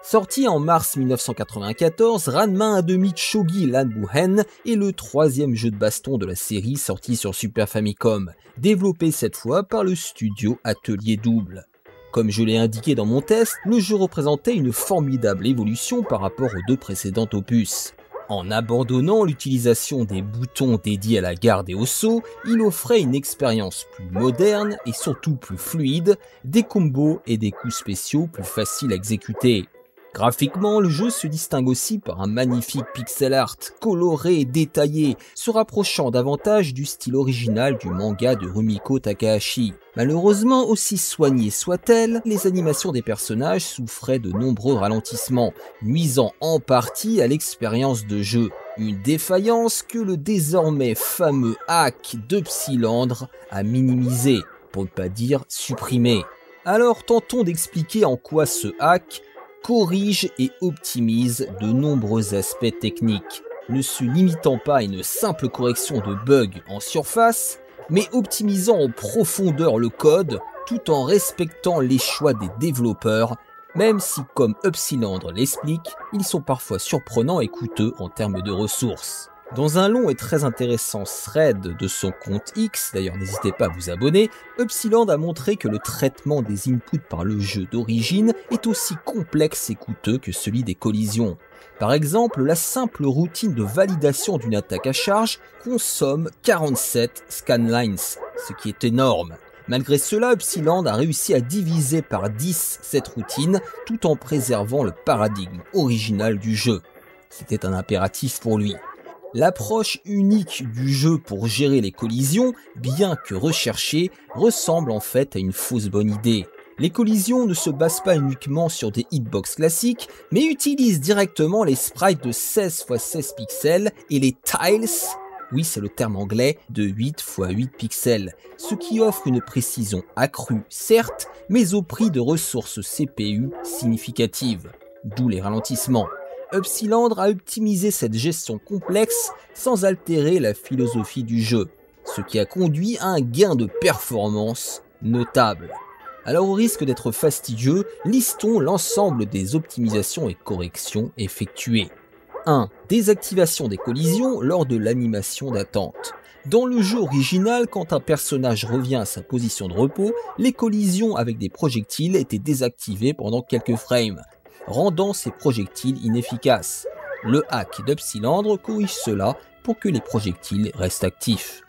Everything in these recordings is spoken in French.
Sorti en mars 1994, Ranma 1 demi Chogi Lanbuhen est le troisième jeu de baston de la série sorti sur Super Famicom, développé cette fois par le studio Atelier Double. Comme je l'ai indiqué dans mon test, le jeu représentait une formidable évolution par rapport aux deux précédents opus. En abandonnant l'utilisation des boutons dédiés à la garde et au saut, il offrait une expérience plus moderne et surtout plus fluide, des combos et des coups spéciaux plus faciles à exécuter. Graphiquement, le jeu se distingue aussi par un magnifique pixel art, coloré et détaillé, se rapprochant davantage du style original du manga de Rumiko Takahashi. Malheureusement, aussi soignées soient-elles, les animations des personnages souffraient de nombreux ralentissements, nuisant en partie à l'expérience de jeu. Une défaillance que le désormais fameux hack de Psylandre a minimisé, pour ne pas dire supprimé. Alors tentons d'expliquer en quoi ce hack corrige et optimise de nombreux aspects techniques, ne se limitant pas à une simple correction de bugs en surface, mais optimisant en profondeur le code tout en respectant les choix des développeurs, même si, comme Upsilandre l'explique, ils sont parfois surprenants et coûteux en termes de ressources. Dans un long et très intéressant thread de son compte X, d'ailleurs n'hésitez pas à vous abonner, Upsilandre a montré que le traitement des inputs par le jeu d'origine est aussi complexe et coûteux que celui des collisions. Par exemple, la simple routine de validation d'une attaque à charge consomme 47 scanlines, ce qui est énorme. Malgré cela, Upsilandre a réussi à diviser par 10 cette routine tout en préservant le paradigme original du jeu. C'était un impératif pour lui. L'approche unique du jeu pour gérer les collisions, bien que recherchée, ressemble en fait à une fausse bonne idée. Les collisions ne se basent pas uniquement sur des hitbox classiques, mais utilisent directement les sprites de 16 x 16 pixels et les tiles, oui c'est le terme anglais, de 8 x 8 pixels, ce qui offre une précision accrue certes, mais au prix de ressources CPU significatives, d'où les ralentissements. Upsilandre a optimisé cette gestion complexe sans altérer la philosophie du jeu, ce qui a conduit à un gain de performance notable. Alors au risque d'être fastidieux, listons l'ensemble des optimisations et corrections effectuées. 1. Désactivation des collisions lors de l'animation d'attente. Dans le jeu original, quand un personnage revient à sa position de repos, les collisions avec des projectiles étaient désactivées pendant quelques frames, rendant ces projectiles inefficaces. Le hack d'Upsilandre corrige cela pour que les projectiles restent actifs.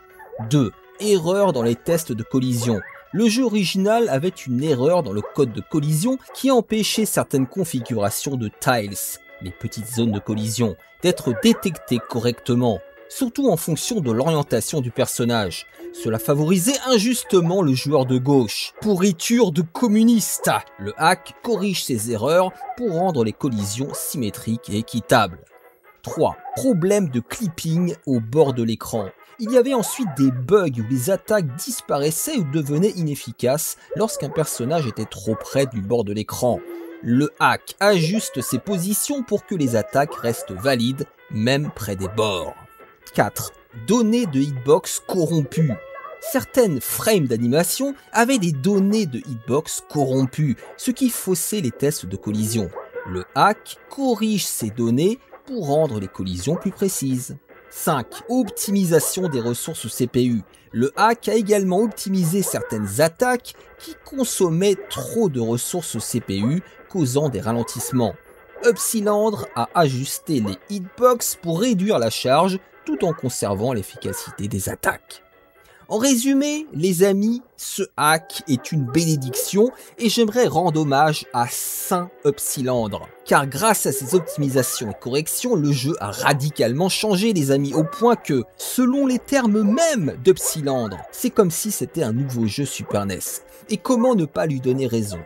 2. Erreur dans les tests de collision. Le jeu original avait une erreur dans le code de collision qui empêchait certaines configurations de tiles, les petites zones de collision, d'être détectées correctement, surtout en fonction de l'orientation du personnage. Cela favorisait injustement le joueur de gauche. Pourriture de communiste. Le hack corrige ces erreurs pour rendre les collisions symétriques et équitables. 3. Problème de clipping au bord de l'écran. Il y avait ensuite des bugs où les attaques disparaissaient ou devenaient inefficaces lorsqu'un personnage était trop près du bord de l'écran. Le hack ajuste ses positions pour que les attaques restent valides, même près des bords. 4. Données de hitbox corrompues. Certaines frames d'animation avaient des données de hitbox corrompues, ce qui faussait les tests de collision. Le hack corrige ces données pour rendre les collisions plus précises. 5. Optimisation des ressources CPU. Le hack a également optimisé certaines attaques qui consommaient trop de ressources CPU, causant des ralentissements. Upsilandre a ajusté les hitbox pour réduire la charge tout en conservant l'efficacité des attaques. En résumé, les amis, ce hack est une bénédiction et j'aimerais rendre hommage à Saint Upsilandre. Car grâce à ces optimisations et corrections, le jeu a radicalement changé les amis, au point que, selon les termes mêmes d'Upsilandre, c'est comme si c'était un nouveau jeu Super NES. Et comment ne pas lui donner raison?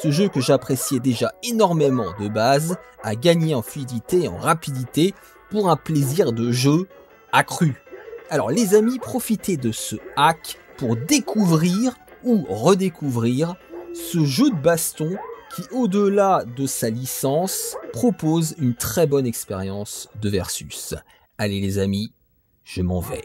Ce jeu que j'appréciais déjà énormément de base a gagné en fluidité et en rapidité pour un plaisir de jeu accru. Alors les amis, profitez de ce hack pour découvrir ou redécouvrir ce jeu de baston qui, au-delà de sa licence, propose une très bonne expérience de versus. Allez les amis, je m'en vais.